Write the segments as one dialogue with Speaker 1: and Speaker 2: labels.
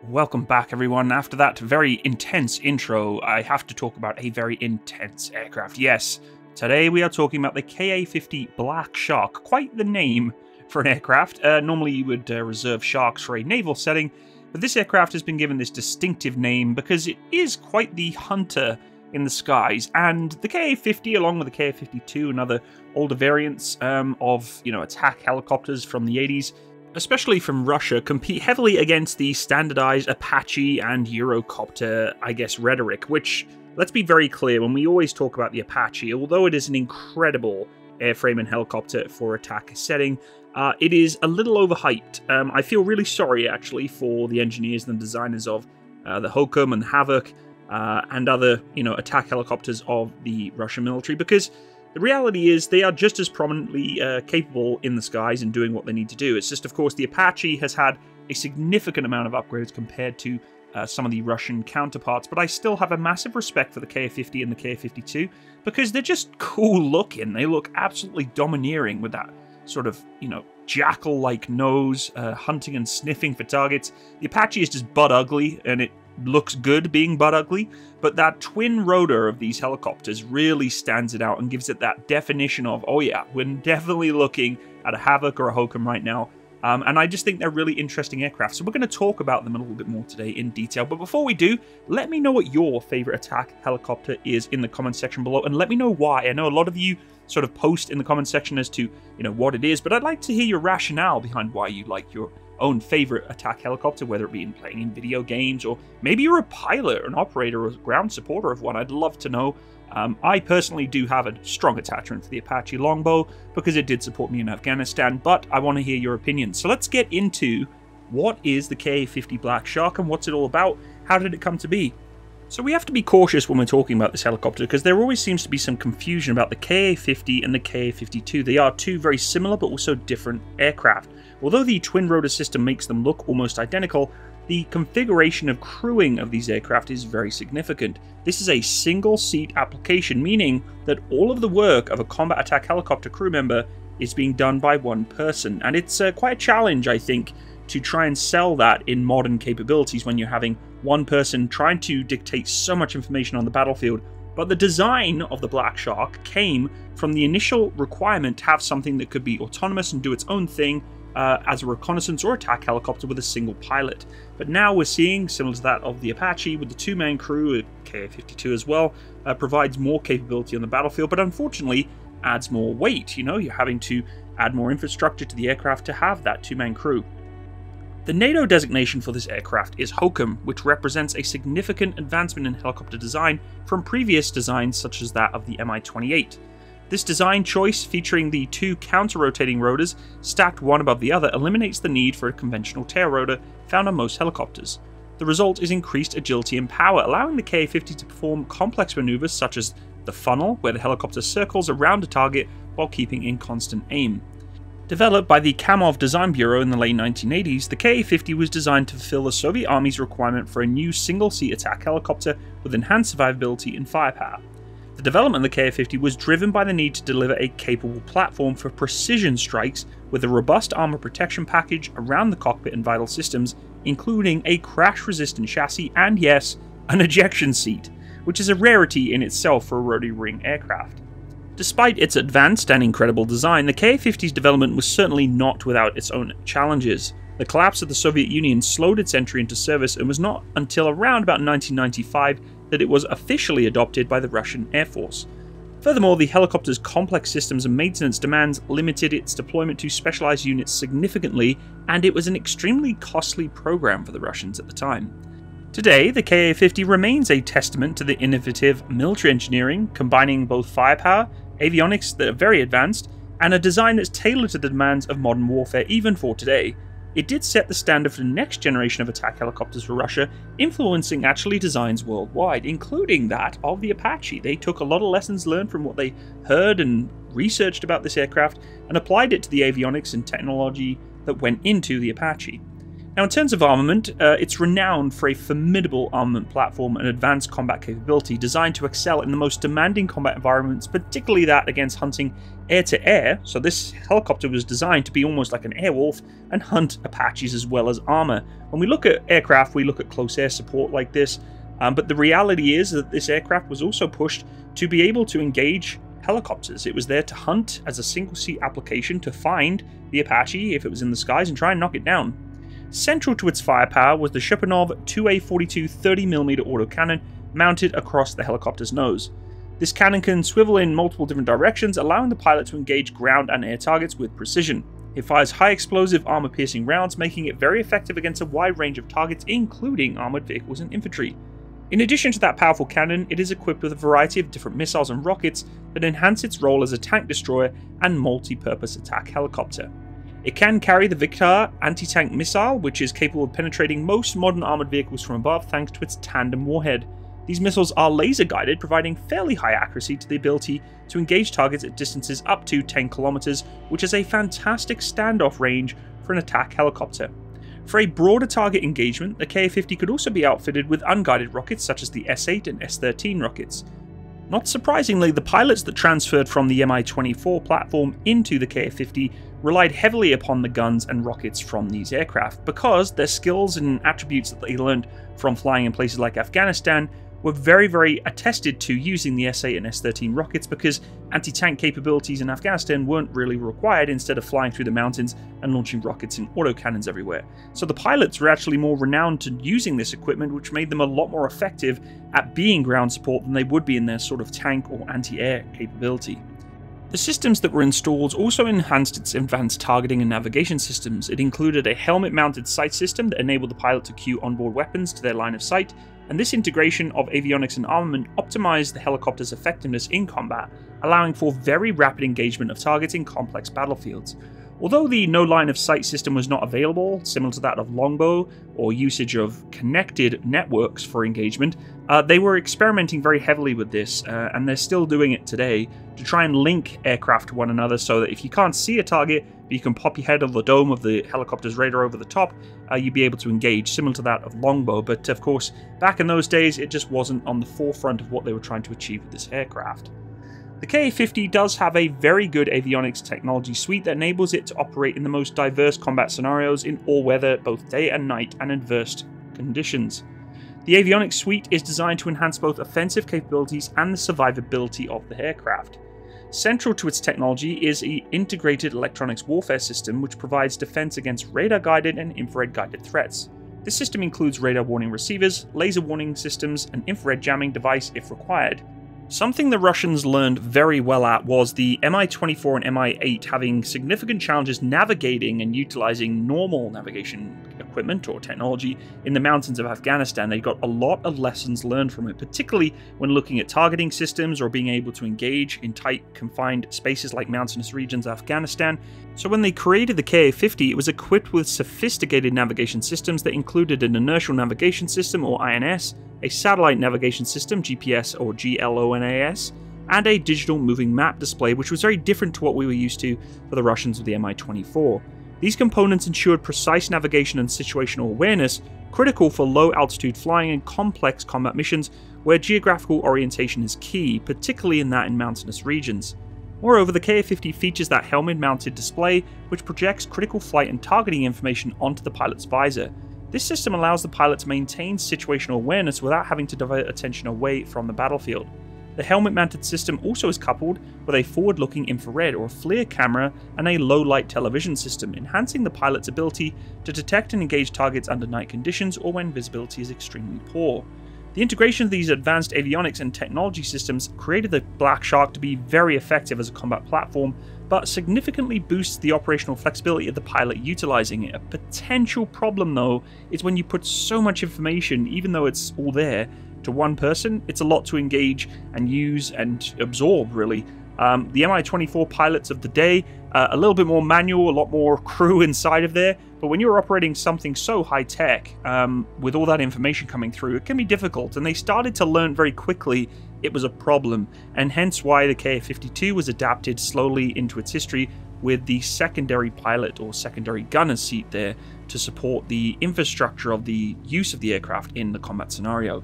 Speaker 1: Welcome back, everyone. After that very intense intro, I have to talk about a very intense aircraft. Yes, today we are talking about the Ka-50 Black Shark. Quite the name for an aircraft. Normally you would reserve sharks for a naval setting, but this aircraft has been given this distinctive name because it is quite the hunter in the skies. And the Ka-50, along with the Ka-52 and other older variants of attack helicopters from the 80s, especially from Russia, compete heavily against the standardized Apache and Eurocopter, rhetoric, which, let's be very clear, when we always talk about the Apache, although it is an incredible airframe and helicopter for attack setting, it is a little overhyped. I feel really sorry, actually, for the engineers and designers of the Hokum and Havoc and other, attack helicopters of the Russian military, because the reality is they are just as prominently capable in the skies and doing what they need to do. It's just, of course, the Apache has had a significant amount of upgrades compared to some of the Russian counterparts, but I still have a massive respect for the Ka-50 and the Ka-52 because they're just cool looking. They look absolutely domineering with that sort of, jackal-like nose, hunting and sniffing for targets. The Apache is just butt ugly, and it looks good being butt ugly, but that twin rotor of these helicopters really stands it out and gives it that definition of, oh yeah, we're definitely looking at a Havoc or a Hokum right now. And I just think they're really interesting aircraft, so we're going to talk about them a little bit more today in detail. But before we do, let me know what your favorite attack helicopter is in the comment section below, and let me know why. I know a lot of you sort of post in the comment section as to, what it is, but I'd like to hear your rationale behind why you like your own favorite attack helicopter, whether it be in playing in video games, or maybe you're a pilot or an operator or ground supporter of one. I'd love to know. I personally do have a strong attachment for the Apache Longbow because it did support me in Afghanistan, but I want to hear your opinion. So let's get into what is the Ka-50 Black Shark and what's it all about? How did it come to be? So we have to be cautious when we're talking about this helicopter because there always seems to be some confusion about the Ka-50 and the Ka-52. They are two very similar but also different aircraft. Although the twin rotor system makes them look almost identical, the configuration of crewing of these aircraft is very significant. This is a single seat application, meaning that all of the work of a combat attack helicopter crew member is being done by one person. And it's quite a challenge, I think, to try and sell that in modern capabilities when you're having one person trying to dictate so much information on the battlefield. But the design of the Black Shark came from the initial requirement to have something that could be autonomous and do its own thing as a reconnaissance or attack helicopter with a single pilot. But now we're seeing, similar to that of the Apache, with the two-man crew, Ka-52 as well, provides more capability on the battlefield, but unfortunately adds more weight. You're having to add more infrastructure to the aircraft to have that two-man crew. The NATO designation for this aircraft is Hokum, which represents a significant advancement in helicopter design from previous designs such as that of the Mi-28. This design choice, featuring the two counter-rotating rotors stacked one above the other, eliminates the need for a conventional tail rotor found on most helicopters. The result is increased agility and power, allowing the Ka-50 to perform complex maneuvers such as the funnel, where the helicopter circles around a target while keeping in constant aim. Developed by the Kamov Design Bureau in the late 1980s, the Ka-50 was designed to fulfill the Soviet Army's requirement for a new single-seat attack helicopter with enhanced survivability and firepower. The development of the Ka-50 was driven by the need to deliver a capable platform for precision strikes with a robust armor protection package around the cockpit and vital systems, including a crash-resistant chassis and, yes, an ejection seat, which is a rarity in itself for a rotary wing aircraft. Despite its advanced and incredible design, the Ka-50's development was certainly not without its own challenges. The collapse of the Soviet Union slowed its entry into service and was not until around about 1995 that it was officially adopted by the Russian Air Force. Furthermore, the helicopter's complex systems and maintenance demands limited its deployment to specialized units significantly, and it was an extremely costly program for the Russians at the time. Today, the Ka-50 remains a testament to the innovative military engineering, combining both firepower, avionics that are very advanced, and a design that's tailored to the demands of modern warfare even for today. It did set the standard for the next generation of attack helicopters for Russia, influencing actually designs worldwide, including that of the Apache. They took a lot of lessons learned from what they heard and researched about this aircraft and applied it to the avionics and technology that went into the Apache. Now, in terms of armament, it's renowned for a formidable armament platform and advanced combat capability designed to excel in the most demanding combat environments, particularly that against hunting air-to-air. So this helicopter was designed to be almost like an airwolf and hunt Apaches as well as armor. When we look at aircraft, we look at close air support like this, but the reality is that this aircraft was also pushed to be able to engage helicopters. It was there to hunt as a single-seat application to find the Apache if it was in the skies and try and knock it down. Central to its firepower was the Chupanov 2A42 30mm autocannon mounted across the helicopter's nose. This cannon can swivel in multiple different directions, allowing the pilot to engage ground and air targets with precision. It fires high explosive armor-piercing rounds, making it very effective against a wide range of targets, including armored vehicles and infantry. In addition to that powerful cannon, it is equipped with a variety of different missiles and rockets that enhance its role as a tank destroyer and multi-purpose attack helicopter. It can carry the Viktar anti-tank missile, which is capable of penetrating most modern armored vehicles from above thanks to its tandem warhead. These missiles are laser-guided, providing fairly high accuracy to the ability to engage targets at distances up to 10 kilometers, which is a fantastic standoff range for an attack helicopter. For a broader target engagement, the Ka-50 could also be outfitted with unguided rockets such as the S-8 and S-13 rockets. Not surprisingly, the pilots that transferred from the Mi-24 platform into the Ka-50 relied heavily upon the guns and rockets from these aircraft, because their skills and attributes that they learned from flying in places like Afghanistan were very attested to using the S-8 and S-13 rockets, because anti-tank capabilities in Afghanistan weren't really required instead of flying through the mountains and launching rockets and autocannons everywhere. So the pilots were actually more renowned to using this equipment, which made them a lot more effective at being ground support than they would be in their sort of tank or anti-air capability. The systems that were installed also enhanced its advanced targeting and navigation systems. It included a helmet-mounted sight system that enabled the pilot to cue onboard weapons to their line of sight, and this integration of avionics and armament optimized the helicopter's effectiveness in combat, allowing for very rapid engagement of targets in complex battlefields. Although the no line of sight system was not available, similar to that of longbow or usage of connected networks for engagement, they were experimenting very heavily with this, and they're still doing it today, to try and link aircraft to one another so that if you can't see a target, but you can pop your head on the dome of the helicopter's radar over the top, you'd be able to engage, similar to that of longbow. But of course, back in those days, it just wasn't on the forefront of what they were trying to achieve with this aircraft. The Ka-50 does have a very good avionics technology suite that enables it to operate in the most diverse combat scenarios in all weather, both day and night, and adverse conditions. The avionics suite is designed to enhance both offensive capabilities and the survivability of the aircraft. Central to its technology is an integrated electronics warfare system which provides defense against radar-guided and infrared-guided threats. This system includes radar warning receivers, laser warning systems, and infrared jamming device if required. Something the Russians learned very well at was the Mi-24 and Mi-8 having significant challenges navigating and utilizing normal navigation equipment or technology in the mountains of Afghanistan. They got a lot of lessons learned from it, particularly when looking at targeting systems or being able to engage in tight, confined spaces like mountainous regions of Afghanistan. So when they created the Ka-50, it was equipped with sophisticated navigation systems that included an inertial navigation system, or INS, a satellite navigation system, GPS or GLONAS, and a digital moving map display, which was very different to what we were used to for the Russians with the Mi-24. These components ensured precise navigation and situational awareness, critical for low-altitude flying and complex combat missions where geographical orientation is key, particularly in mountainous regions. Moreover, the Ka-50 features that helmet-mounted display, which projects critical flight and targeting information onto the pilot's visor. This system allows the pilot to maintain situational awareness without having to divert attention away from the battlefield. The helmet-mounted system also is coupled with a forward-looking infrared or FLIR camera and a low-light television system, enhancing the pilot's ability to detect and engage targets under night conditions or when visibility is extremely poor. The integration of these advanced avionics and technology systems created the Black Shark to be very effective as a combat platform, but significantly boosts the operational flexibility of the pilot utilizing it. A potential problem, though, is when you put so much information, even though it's all there, to one person, it's a lot to engage and use and absorb, really. The Mi-24 pilots of the day, a little bit more manual, a lot more crew inside of there, but when you're operating something so high-tech, with all that information coming through, it can be difficult, and they started to learn very quickly it was a problem, and hence why the Ka-52 was adapted slowly into its history with the secondary pilot or secondary gunner seat there, to support the infrastructure of the use of the aircraft in the combat scenario.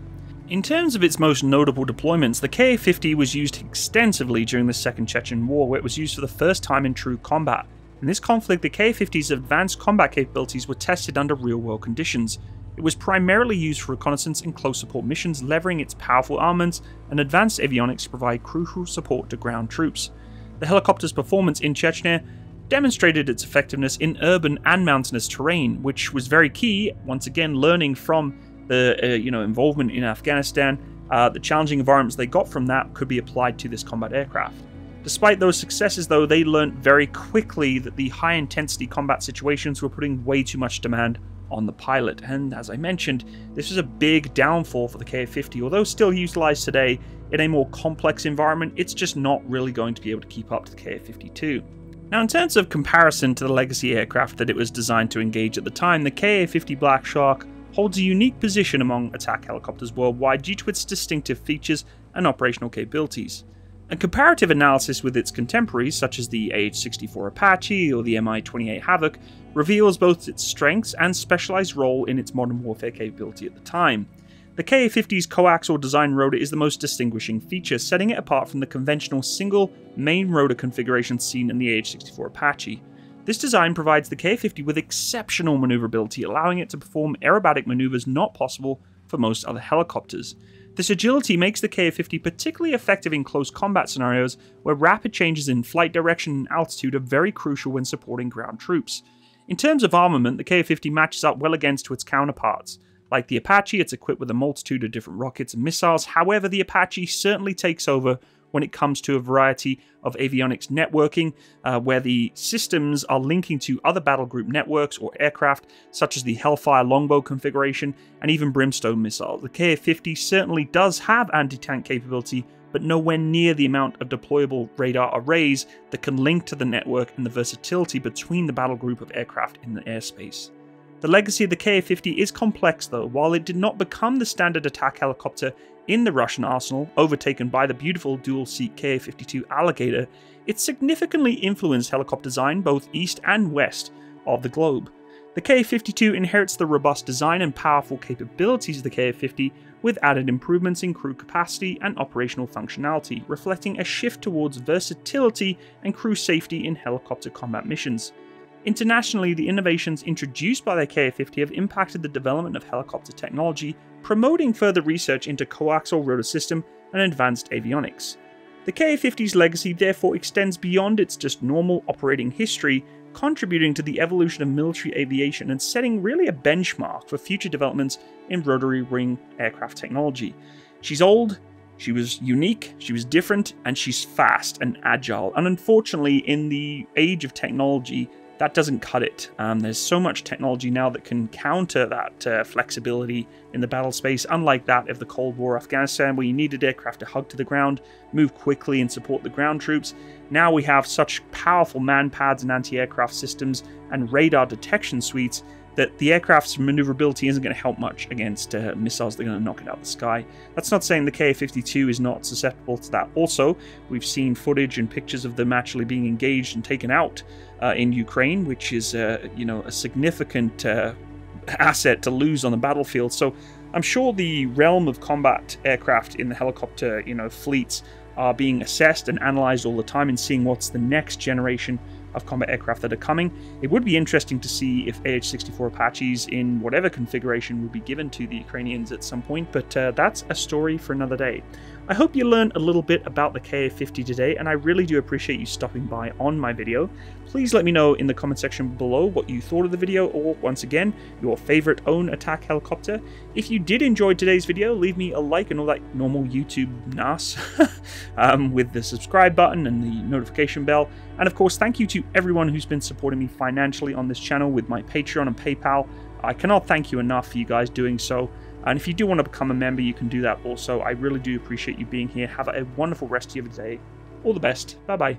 Speaker 1: In terms of its most notable deployments, the Ka-50 was used extensively during the Second Chechen War, where it was used for the first time in true combat. In this conflict, the Ka-50's advanced combat capabilities were tested under real-world conditions. It was primarily used for reconnaissance and close support missions, leveraging its powerful armaments and advanced avionics to provide crucial support to ground troops. The helicopter's performance in Chechnya demonstrated its effectiveness in urban and mountainous terrain, which was very key, once again learning from the involvement in Afghanistan. The challenging environments they got from that could be applied to this combat aircraft. Despite those successes though, they learned very quickly that the high intensity combat situations were putting way too much demand on the pilot, and as I mentioned, this was a big downfall for the Ka-50. Although still utilized today in a more complex environment, it's just not really going to be able to keep up to the Ka-52. Now, in terms of comparison to the legacy aircraft that it was designed to engage at the time, the Ka-50 Black Shark holds a unique position among attack helicopters worldwide due to its distinctive features and operational capabilities. A comparative analysis with its contemporaries, such as the AH-64 Apache or the Mi-28 Havoc, reveals both its strengths and specialized role in its modern warfare capability at the time. The Ka-50's coaxial design rotor is the most distinguishing feature, setting it apart from the conventional single main rotor configuration seen in the AH-64 Apache. This design provides the Ka-50 with exceptional maneuverability, allowing it to perform aerobatic maneuvers not possible for most other helicopters. This agility makes the Ka-50 particularly effective in close combat scenarios where rapid changes in flight direction and altitude are very crucial when supporting ground troops. In terms of armament, the Ka-50 matches up well against its counterparts. Like the Apache, it's equipped with a multitude of different rockets and missiles. However, the Apache certainly takes over when it comes to a variety of avionics networking, where the systems are linking to other battle group networks or aircraft, such as the Hellfire longbow configuration and even Brimstone missiles. The Ka-50 certainly does have anti-tank capability, but nowhere near the amount of deployable radar arrays that can link to the network and the versatility between the battle group of aircraft in the airspace. The legacy of the Ka-50 is complex though. While it did not become the standard attack helicopter in the Russian arsenal, overtaken by the beautiful dual-seat Ka-52 Alligator, it significantly influenced helicopter design both east and west of the globe. The Ka-52 inherits the robust design and powerful capabilities of the Ka-50 with added improvements in crew capacity and operational functionality, reflecting a shift towards versatility and crew safety in helicopter combat missions. Internationally, the innovations introduced by the Ka-50 have impacted the development of helicopter technology, promoting further research into coaxial rotor system and advanced avionics. The Ka-50's legacy therefore extends beyond its just normal operating history, contributing to the evolution of military aviation and setting really a benchmark for future developments in rotary wing aircraft technology. She's old, she was unique, she was different, and she's fast and agile. And unfortunately, in the age of technology, that doesn't cut it. There's so much technology now that can counter that flexibility in the battle space, unlike that of the Cold War Afghanistan, where you needed aircraft to hug to the ground, move quickly and support the ground troops. Now we have such powerful man-pads and anti-aircraft systems and radar detection suites that the aircraft's maneuverability isn't going to help much against missiles that are going to knock it out of the sky. That's not saying the Ka-52 is not susceptible to that. Also, we've seen footage and pictures of them actually being engaged and taken out in Ukraine, which is a significant asset to lose on the battlefield. So I'm sure the realm of combat aircraft in the helicopter fleets are being assessed and analyzed all the time and seeing what's the next generation of combat aircraft that are coming. It would be interesting to see if AH-64 Apaches in whatever configuration would be given to the Ukrainians at some point, but that's a story for another day. I hope you learned a little bit about the Ka-50 today, and I really do appreciate you stopping by on my video. Please let me know in the comment section below what you thought of the video, or once again, your favorite own attack helicopter. If you did enjoy today's video, leave me a like and all that normal YouTube nas with the subscribe button and the notification bell. And of course, thank you to everyone who's been supporting me financially on this channel with my Patreon and PayPal. I cannot thank you enough for you guys doing so. And if you do want to become a member, you can do that also. I really do appreciate you being here. Have a wonderful rest of your day. All the best. Bye-bye.